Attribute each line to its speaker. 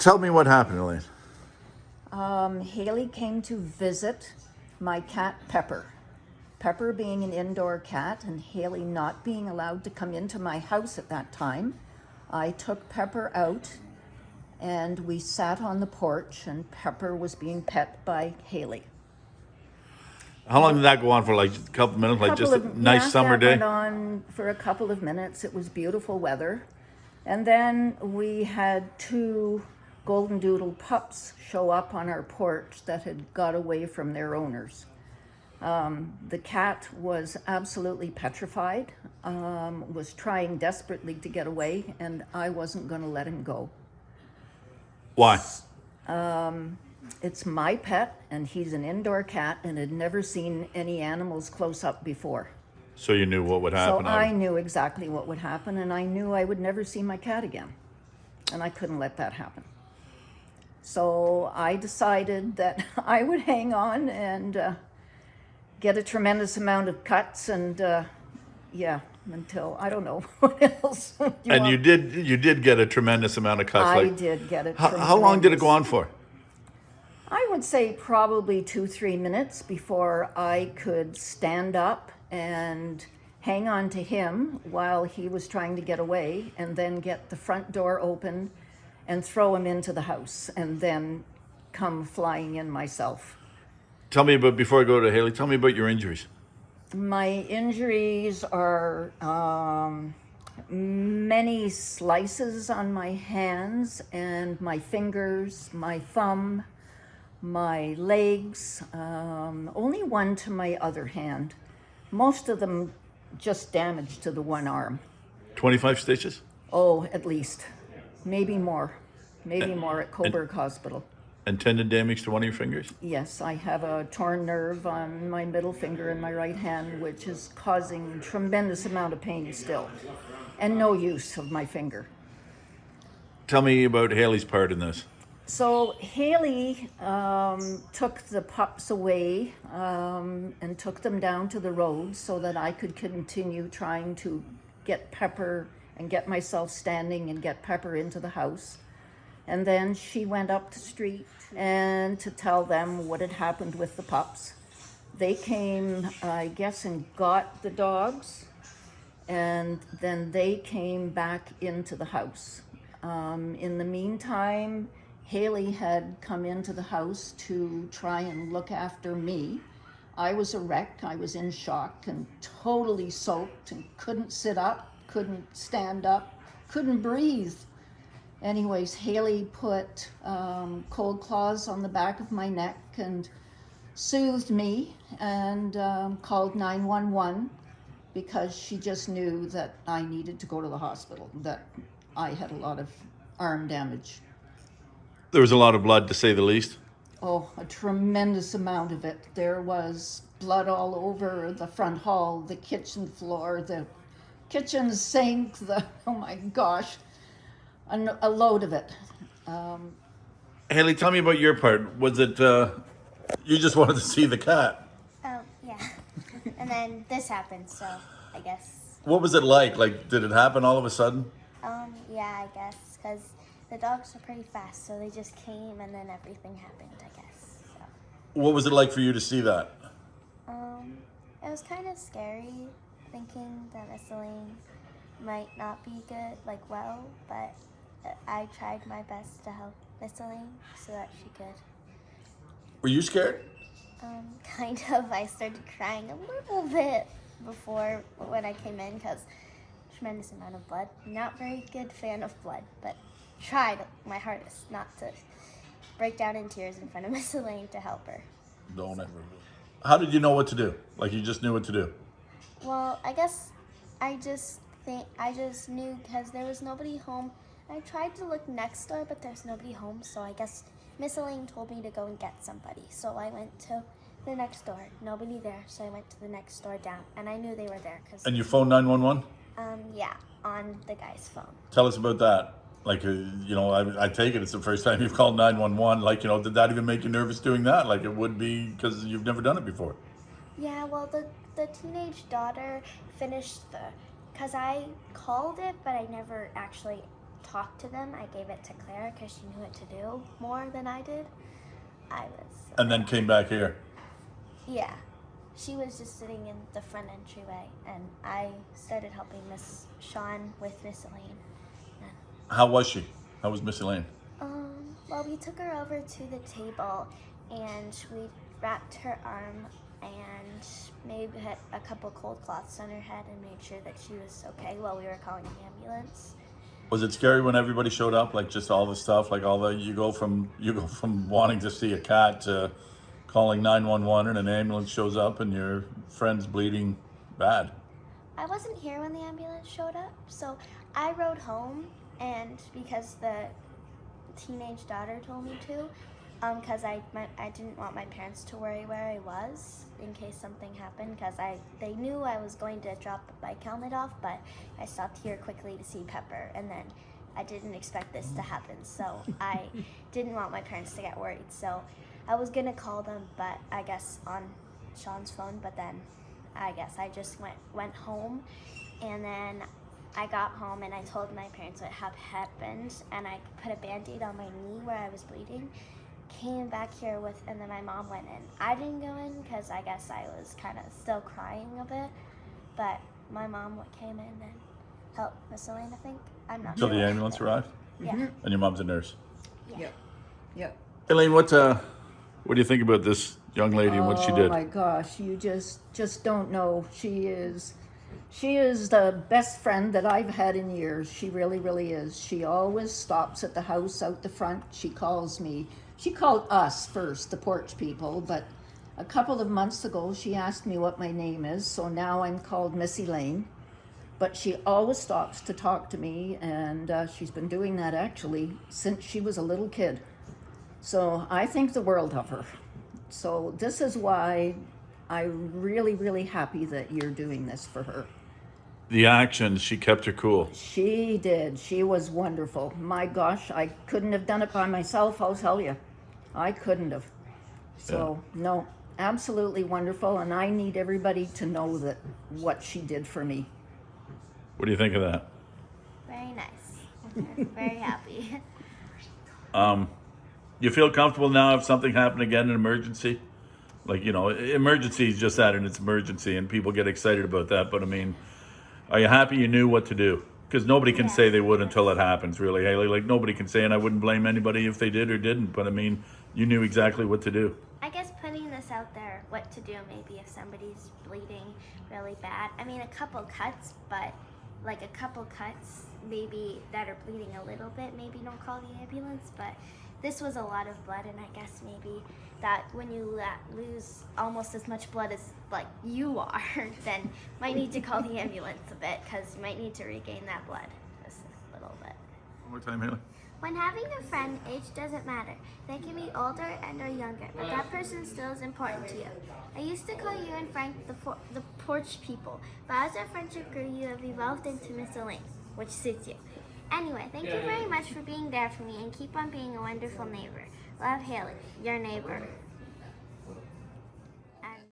Speaker 1: Tell me what happened, Elaine.
Speaker 2: Haley came to visit my cat Pepper. Pepper being an indoor cat and Haley not being allowed to come into my house at that time, I took Pepper out and we sat on the porch and Pepper was being pet by Haley.
Speaker 1: How long did that go on for? Like a couple minutes? Like just a nice summer
Speaker 2: that went
Speaker 1: day?
Speaker 2: on for a couple of minutes. It was beautiful weather. And then we had two golden doodle pups show up on our porch that had got away from their owners. The cat was absolutely petrified, was trying desperately to get away, and I wasn't going to let him go.
Speaker 1: Why?
Speaker 2: It's my pet, and he's an indoor cat and had never seen any animals close up before.
Speaker 1: So you knew what would happen.
Speaker 2: So I knew exactly what would happen, and I knew I would never see my cat again. And I couldn't let that happen. So I decided that I would hang on and get a tremendous amount of cuts and until I don't know what else.
Speaker 1: You did get a tremendous amount of cuts.
Speaker 2: I did get it.
Speaker 1: How long did it go on for?
Speaker 2: I would say probably 2-3 minutes before I could stand up and hang on to him while he was trying to get away, and then get the front door open and throw him into the house, and then come flying in myself.
Speaker 1: Tell me about, before I go to Haley, tell me about your injuries.
Speaker 2: My injuries are many slices on my hands and my fingers, my thumb, my legs, only one to my other hand. Most of them just damage to the one arm.
Speaker 1: 25 stitches?
Speaker 2: Oh, at least. Maybe more at Coburg Hospital.
Speaker 1: And tendon damage to one of your fingers?
Speaker 2: Yes, I have a torn nerve on my middle finger in my right hand, which is causing tremendous amount of pain still, and no use of my finger.
Speaker 1: Tell me about Haley's part in this.
Speaker 2: So Haley took the pups away and took them down to the road so that I could continue trying to get Pepper and get myself standing and get Pepper into the house. And then she went up the street and to tell them what had happened with the pups. They came, I guess, and got the dogs, and then they came back into the house. In the meantime, Haley had come into the house to try and look after me. I was a wreck. I was in shock and totally soaked and couldn't sit up, couldn't stand up, couldn't breathe. Anyways, Haley put cold claws on the back of my neck and soothed me and called 911 because she just knew that I needed to go to the hospital, that I had a lot of arm damage.
Speaker 1: There was a lot of blood, to say the least.
Speaker 2: Oh, a tremendous amount of it. There was blood all over the front hall, the kitchen floor, the kitchen sink, oh my gosh, a load of it.
Speaker 1: Haley, tell me about your part. Was it, you just wanted to see the cat?
Speaker 3: Oh, yeah. And then this happened, so I guess.
Speaker 1: What was it like? Like, did it happen all of a sudden?
Speaker 3: Yeah, I guess, because the dogs are pretty fast, so they just came and then everything happened, I guess. So.
Speaker 1: What was it like for you to see that?
Speaker 3: It was kind of scary, thinking that Miss Elaine might not be good, but I tried my best to help Miss Elaine so that she could.
Speaker 1: Were you scared?
Speaker 3: Kind of. I started crying a little bit before when I came in because tremendous amount of blood. Not very good fan of blood, but tried my hardest not to break down in tears in front of Miss Elaine to help her.
Speaker 1: Don't ever. How did you know what to do? Like, you just knew what to do?
Speaker 3: Well, I guess I just knew because there was nobody home. I tried to look next door, but there's nobody home, so I guess Miss Elaine told me to go and get somebody. So I went to the next door. Nobody there, so I went to the next door down, and I knew they were there.
Speaker 1: And you phoned 911?
Speaker 3: Yeah, on the guy's phone.
Speaker 1: Tell us about that. Like, I take it it's the first time you've called 911. Like, did that even make you nervous doing that? Like, it would be because you've never done it before.
Speaker 3: Yeah, well, the teenage daughter finished because I called it, but I never actually talk to them. I gave it to Claire because she knew what to do more than I did. I was.
Speaker 1: And then came back here.
Speaker 3: Yeah. She was just sitting in the front entryway, and I started helping Miss Sean with Miss Elaine.
Speaker 1: How was she? How was Miss Elaine?
Speaker 3: Well, we took her over to the table, and we wrapped her arm and maybe had a couple cold cloths on her head and made sure that she was okay while we were calling the ambulance.
Speaker 1: Was it scary when everybody showed up? Like just all the stuff, like all the you go from wanting to see a cat to calling 911 and an ambulance shows up and your friend's bleeding bad.
Speaker 3: I wasn't here when the ambulance showed up, so I rode home, and because the teenage daughter told me to, because I didn't want my parents to worry where I was in case something happened, because they knew I was going to drop the bike helmet off, but I stopped here quickly to see Pepper, and then I didn't expect this to happen, so I didn't want my parents to get worried, so I was gonna call them, but I guess on Sean's phone, but then I guess I just went home, and then I got home and I told my parents what had happened, and I put a Band-Aid on my knee where I was bleeding, came back here and then my mom went in. I didn't go in because I guess I was kind of still crying a bit, but my mom came in and helped Miss Elaine, I think. I'm not
Speaker 1: So
Speaker 3: sure.
Speaker 1: the ambulance arrived,
Speaker 3: Yeah.
Speaker 1: and your mom's a nurse.
Speaker 3: Yeah.
Speaker 2: Yep.
Speaker 1: Elaine, what do you think about this young lady and what she did?
Speaker 2: Oh my gosh, you just don't know. She is the best friend that I've had in years. She really, really is. She always stops at the house out the front. She calls me. She called us first, the porch people, but a couple of months ago she asked me what my name is, so now I'm called Miss Elaine. But she always stops to talk to me, and she's been doing that actually since she was a little kid. So I think the world of her. So this is why I'm really, really happy that you're doing this for her.
Speaker 1: The actions, she kept her cool.
Speaker 2: She did. She was wonderful. My gosh, I couldn't have done it by myself, I'll tell you. I couldn't have. So, no, absolutely wonderful, and I need everybody to know that what she did for me.
Speaker 1: What do you think of that?
Speaker 3: Very nice. Very happy.
Speaker 1: You feel comfortable now if something happened again, an emergency? Like, emergency is just that, and it's emergency, and people get excited about that. But I mean, are you happy you knew what to do? Because nobody can say they would until it happens, really, Haley. Like, nobody can say, and I wouldn't blame anybody if they did or didn't. But I mean, you knew exactly what to do.
Speaker 3: I guess putting this out there, what to do maybe if somebody's bleeding really bad. I mean, a couple cuts, but like a couple cuts maybe that are bleeding a little bit, maybe don't call the ambulance, but this was a lot of blood, and I guess maybe that when you lose almost as much blood as like you are, then might need to call the ambulance a bit, because you might need to regain that blood just a little bit.
Speaker 1: One more time, Haley.
Speaker 3: When having a friend, age doesn't matter. They can be older and or younger, but that person still is important to you. I used to call you and Frank the porch people, but as our friendship grew, you have evolved into Miss Elaine, which suits you. Anyway, thank you very much for being there for me, and keep on being a wonderful neighbor. Love, Haley, your neighbor.